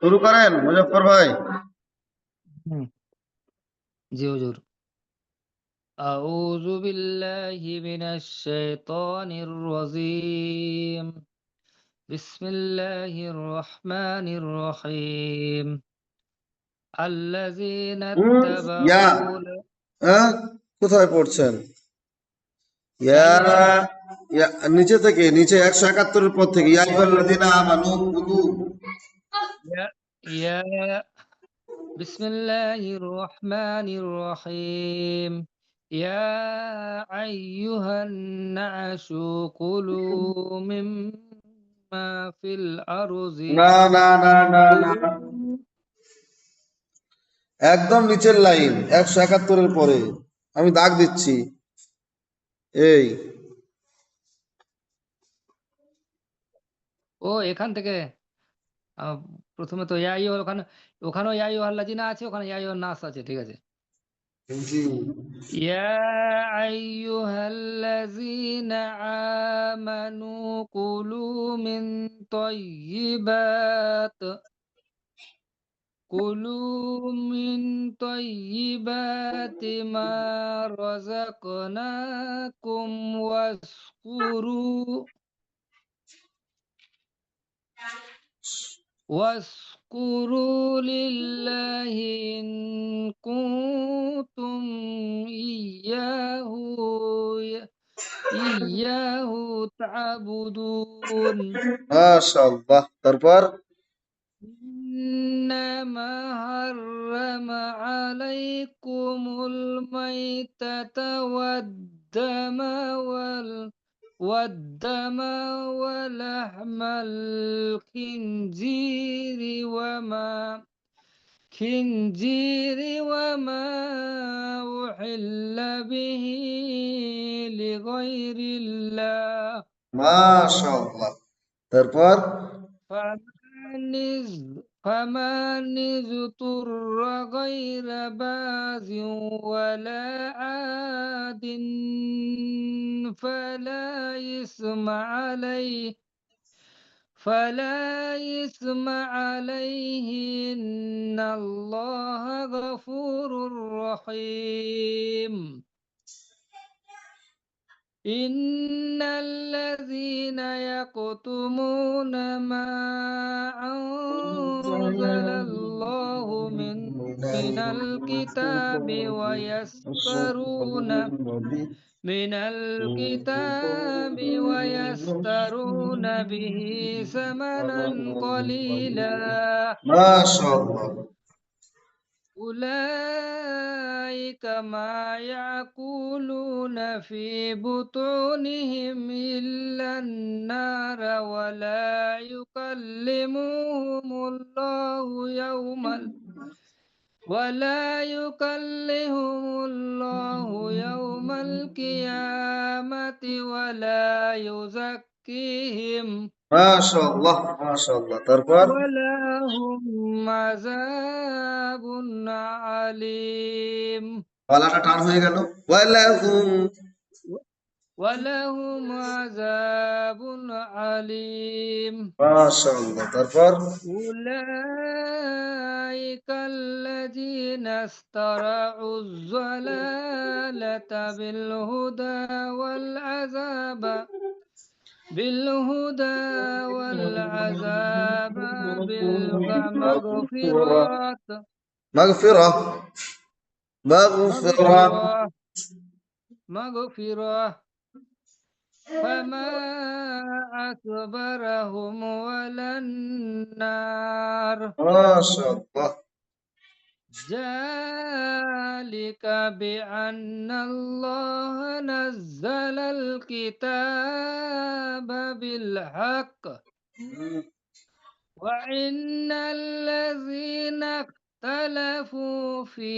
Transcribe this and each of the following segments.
শুরু করেন মুজফফর ভাই। হুম, জি হুজুর। আউযু বিল্লাহি মিনাশ শাইতানির রাজীম। বিসমিল্লাহির রহমানির রহিম। আল্লাযীনা ইয়া ইত্তাবাউ হ্যাঁ, কোথায় পড়ছেন? ইয়া ইয়া ইয়া নিচে থেকে, নিচে 171 পর থেকে ইয়া আইয়ুহাল্লাযীনা আমানু কুলু। ইয়া ইয়া বিসমিল্লাহির রহমানির রহিম। ইয়া আইয়ুহান নাসু কুলু মিম্মা ফিল আরজি না না না না না, কুলু। একদম নিচের লাইন 171 পরে। আমি দাগ দিচ্ছি। এই ও এখান থেকে আ প্রথমে তো ইয়া আইয়ুহাল ওখানেও ইয়া আইয়ুহাল্লাযিনা আছে, ওখানে ইয়া আইয়ুহান নাস আছে। ঠিক আছে। জি। ইয়া আইয়ুহাল্লাযিনা আমানু কুলু মিন তাইয়্যিবাত কুলু মিন তাইয়্যিবাতি মা রাযাকনাকুম واذكروا لله إن كنتم إياه تعبدون মাশাআল্লাহ। তারপর إنما حرم عليكم الميتة والدم ولحم الخنزير وما أحل به لغير الله মাশাআল্লাহ। তারপর فمن اضطر غير باغ ولا عاد فلا إثم عليه إن الله غفور رحيم. إن الذين يكتمون ما أنزل الله من الكتاب ويشترون به ثمنا قليلا মাশাআল্লাহ। أولئك ما يأكلون في بطونهم إلا النار ولا يكلمهم الله يوم القيامة ولا يزكيهم মাশাআল্লাহ মাশাআল্লাহ। তারপর ولهم عذاب عليم গলাটা টান হয়ে গেল। ওয়ালাহুম। ولهم عذاب عليم মাশাআল্লাহ। তারপর أولئك الذين اشتروا الضلالة بالهدى والعذاب بالمغفرة মাগফিরাহ মাগফিরাহ। مغفرة مغفرة فما أكبرهم ولا النار মাশাআল্লাহ। ذلك بأن الله نزل الكتاب بالحق وإن الذين اختلفوا في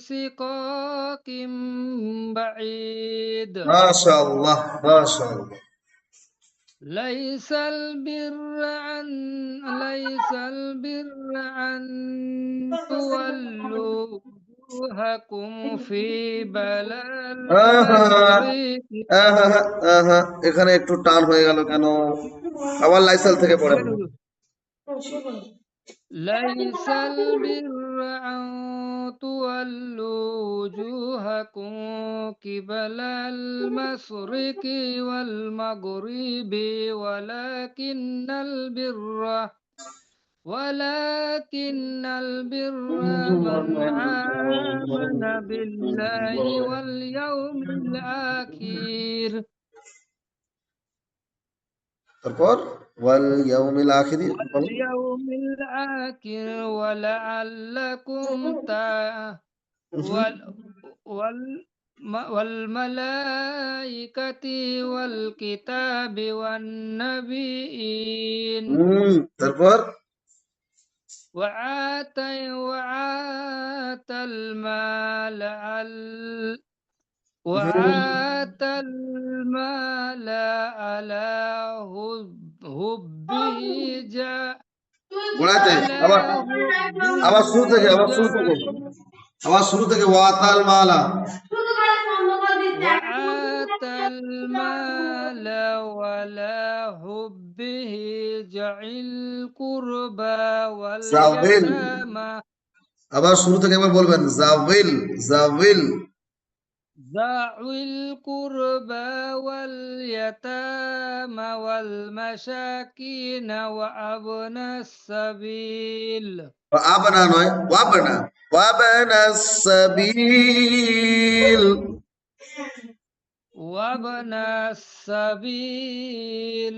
شقاق بعيد মাশাআল্লাহ মাশাআল্লাহ। ليس البر أن تولوا وجوهكم في بلى আহা, المشرق আহা, আহা, এখানে একটু টান হয়ে গেল কেন? আবার লাইসাল থেকে পড়েন। এখানে ليس البر أن تولوا وجوهكم قبل المشرق والمغرب ولكن البر من آمن بالله واليوم الآخر তারপর ওয়াল ইয়াউমিল আখির বলেন। واليوم الآخر ولعلكم وال وال والملائكة والكتاب والنبيين তারপর وآتى المال على حبه গোড়াতে على আবার আবার শুরু থেকে حبه আবার শুরু থেকে ওয়াতাল মালা। وآتى المال ولا حبه ذوي القربى জাওইল, واليتامى আবার শুরু থেকে একবার বলবেন জাওইল, জাওইল। ذوي القربى واليتامى والمساكين وابن السبيل আবনা নয়, ওয়াবনা, ওয়াবনা সাবিল। وابن السبيل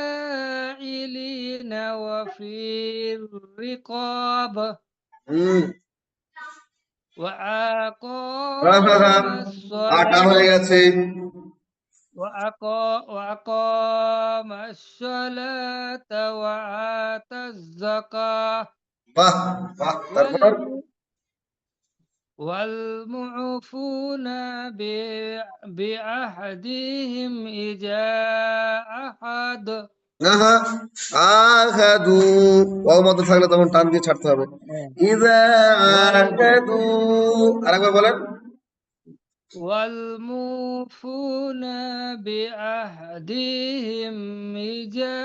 والسائلين وفي الرقاب وأقام আটা হয়ে الصلاة গেছে। وأقام الصلاة وآتى الزكاة বাহ বাহ। তারপর والمعفون بعهدهم إذا أحد আহা, আহাদু, ওয়াও মধ্যে থাকলে তখন টান দিয়ে ছাড়তে হবে। ইযা আহাদু, আরেকবার বলেন। والموفون بعهدهم إذا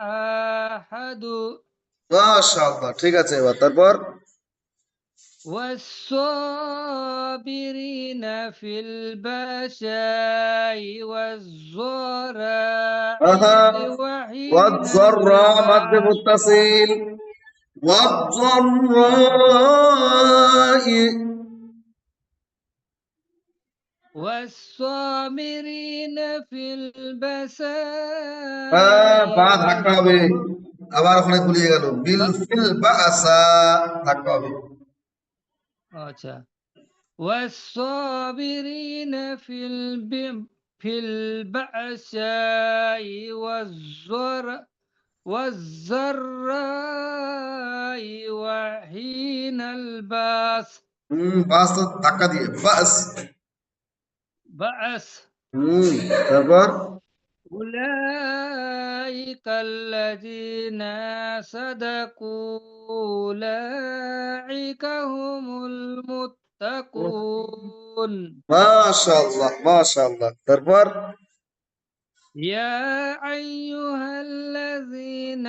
عاهدوا মাশাআল্লাহ, ঠিক আছে। এবার তারপর والصابرين في البأساء والضراء আহা, وحين ওয়াজ্জররা মাদ্দে البأس মুত্তাসিল, ওয়াজ্জররাই। والصابرين في البأساء বা ধাক্কা হবে, আবার ওখানে গুলিয়ে গেল। বিল ফিল বাসা, ধাক্কা হবে। আচ্ছা والصابرين في البأساء والضراء وحين البأس বাস তো ধাক্কা দিয়ে বাস। তারপর أولئك الذين صدقوا أولئك هم المتقون মাশাআল্লাহ, মাশাআল্লাহ। তারপর يا أيها الذين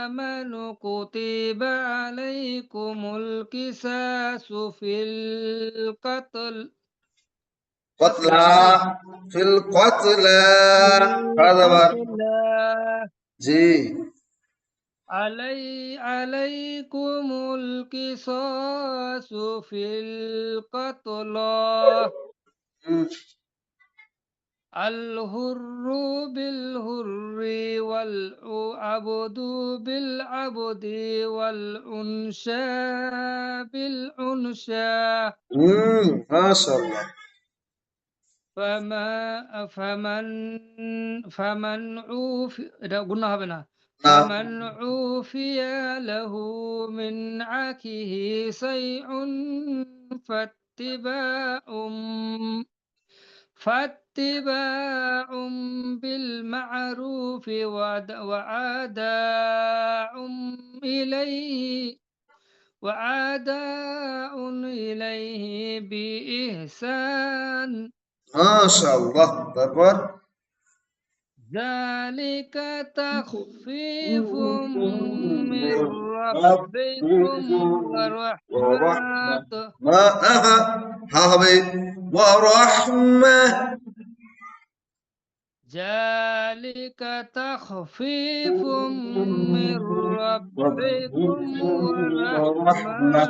آمنوا كتب عليكم القصاص في القتل কতলা, ফিল কতলা, আবার জি। عليكم القصاص في القتلى الحر بالحر والعبد بالعبد والأنثى بالأنثى মাশাআল্লাহ। فمن عوفي এটা গুণা হবে না না, فمن عوفي له من أخيه شيء فاتباع اتباع بالمعروف وأداء إليه وأداء إليه بإحسان মাশাআল্লাহ। তারপর ذلك تخفيف من ربكم ورحمة মা আহা হা হবে ওয়া রাহমা ذلك تخفيف من ربكم ورحمة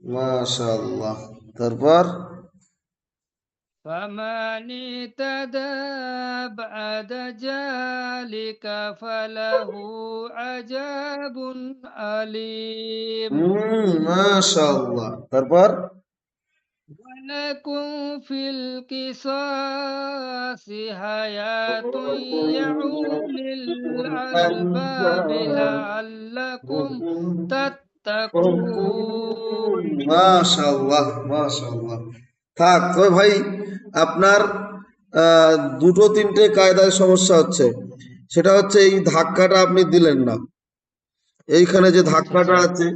মাশাআল্লাহ। তারপর فمن اهتدى بعد ذلك فله عذاب أليم মাশাআল্লাহ। তারপর ولكم في القصاص حياة يا أولي الألباب لعلكم تتقون মাশাআল্লাহ মাশাআল্লাহ। থাক তবে ভাই, আপনার দুটো তিনটে কায়দায় সমস্যা হচ্ছে। সেটা হচ্ছে এই ধাক্কাটা আপনি দিলেন না। এইখানে যে ধাক্কাটা আছে,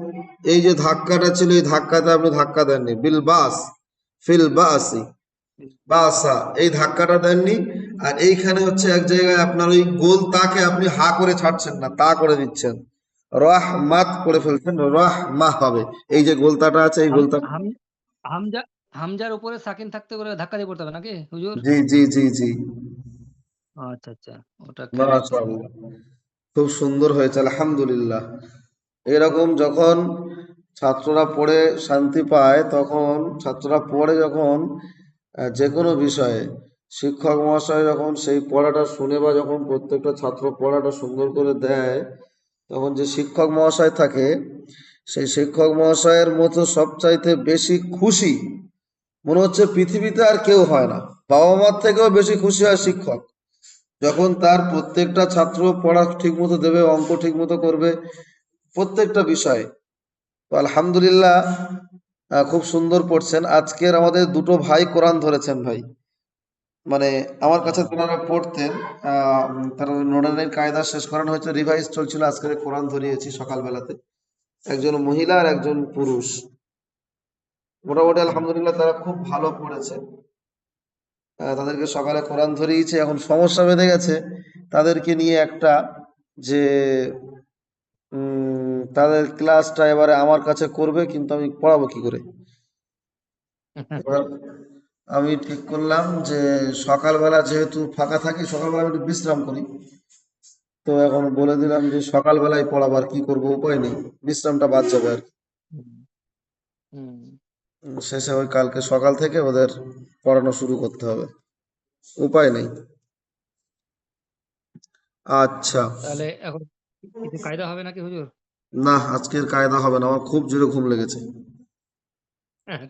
এই যে ধাক্কাটা ছিল, এই ধাক্কাতে আপনি ধাক্কা দেননি। বিল বাস ফিল বাসি বাসা, এই ধাক্কাটা দেননি। আর এইখানে হচ্ছে এক জায়গায় আপনার ওই গোল তাকে আপনি হা করে ছাড়ছেন না, তা করে দিচ্ছেন, রাহমাত করে ফেলছেন, রাহমাহ হবে। এই যে গোলতাটা আছে, এই হাম গোলতা। হাম হামজা হামজার উপরে সাকিন থাকতে করে ধাক্কা দিয়ে পড়তে হবে নাকি হুজুর? জি জি জি জি। আচ্ছা আচ্ছা, ওটা খেয়াল রাখতে হবে। মাশাআল্লাহ, খুব সুন্দর হয়েছে, আলহামদুলিল্লাহ। এরকম যখন ছাত্ররা পড়ে শান্তি পায়, তখন ছাত্ররা পড়ে যখন যে কোনো বিষয়ে শিক্ষক মহাশয় যখন সেই পড়াটা শুনে বা যখন প্রত্যেকটা ছাত্র পড়াটা সুন্দর করে দেয়, তখন যে শিক্ষক মহাশয় থাকে, সেই শিক্ষক মহাশয়ের মতো সবচাইতে বেশি খুশি মনে হচ্ছে পৃথিবীতে আর কেউ হয় না। বাবা মার থেকেও বেশি খুশি হয় শিক্ষক, যখন তার প্রত্যেকটা ছাত্র পড়া ঠিক মতো দেবে, অঙ্ক ঠিক মতো করবে, প্রত্যেকটা বিষয়। তো আলহামদুলিল্লাহ, খুব সুন্দর পড়ছেন। আজকের আমাদের দুটো ভাই কোরআন ধরেছেন ভাই, মানে আমার কাছে তোনারা পড়তেন। তারা নোডানের কায়দা শেষ করানো হয়েছে, রিভাইজ চলছিল, আজকের কোরআন ধরিয়েছি সকালবেলাতে। একজন মহিলা আর একজন পুরুষ। মোটামুটি আলহামদুলিল্লাহ তারা খুব ভালো পড়েছে। তাদেরকে সকালে কোরআন ধরিয়েছে। এখন সমস্যা বেঁধে গেছে তাদেরকে নিয়ে একটা, যে তাদের ক্লাসটা এবারে আমার কাছে করবে, কিন্তু আমি পড়াবো কি করে। এবার আমি ঠিক করলাম যে সকালবেলা যেহেতু ফাঁকা থাকি, সকালবেলা আমি একটু বিশ্রাম করি। তো এখন বলে দিলাম যে সকালবেলায় পড়াবার কি করব, উপায় নেই, বিশ্রামটা বাদ যাবে আর কি। হুম, হুম। শেষে ওই কালকে সকাল থেকে ওদের পড়ানো শুরু করতে হবে, উপায় নেই। আচ্ছা। তাহলে এখন কিছু কায়দা হবে নাকি হুজুর? না, আজকের কায়দা হবে না, আমার খুব জোরে ঘুম লেগেছে।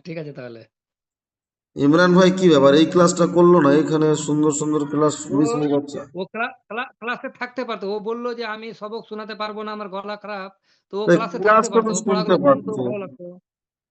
ঠিক আছে তাহলে। ইমরান ভাই কি ব্যাপার, এই ক্লাসটা করলো না? এখানে সুন্দর সুন্দর ক্লাস ও মিস হয়ে যাচ্ছে। ও ক্লাসে থাকতে পারতো। ও বলল যে আমি সবক শোনাতে পারবো না, আমার গলা খারাপ। তো ও এই ক্লাসে থাকতে ক্লাস তো পারতো। আমি ও শুনতে পড়াগুলো শুনতো, পারছি, ভালো লাগতো।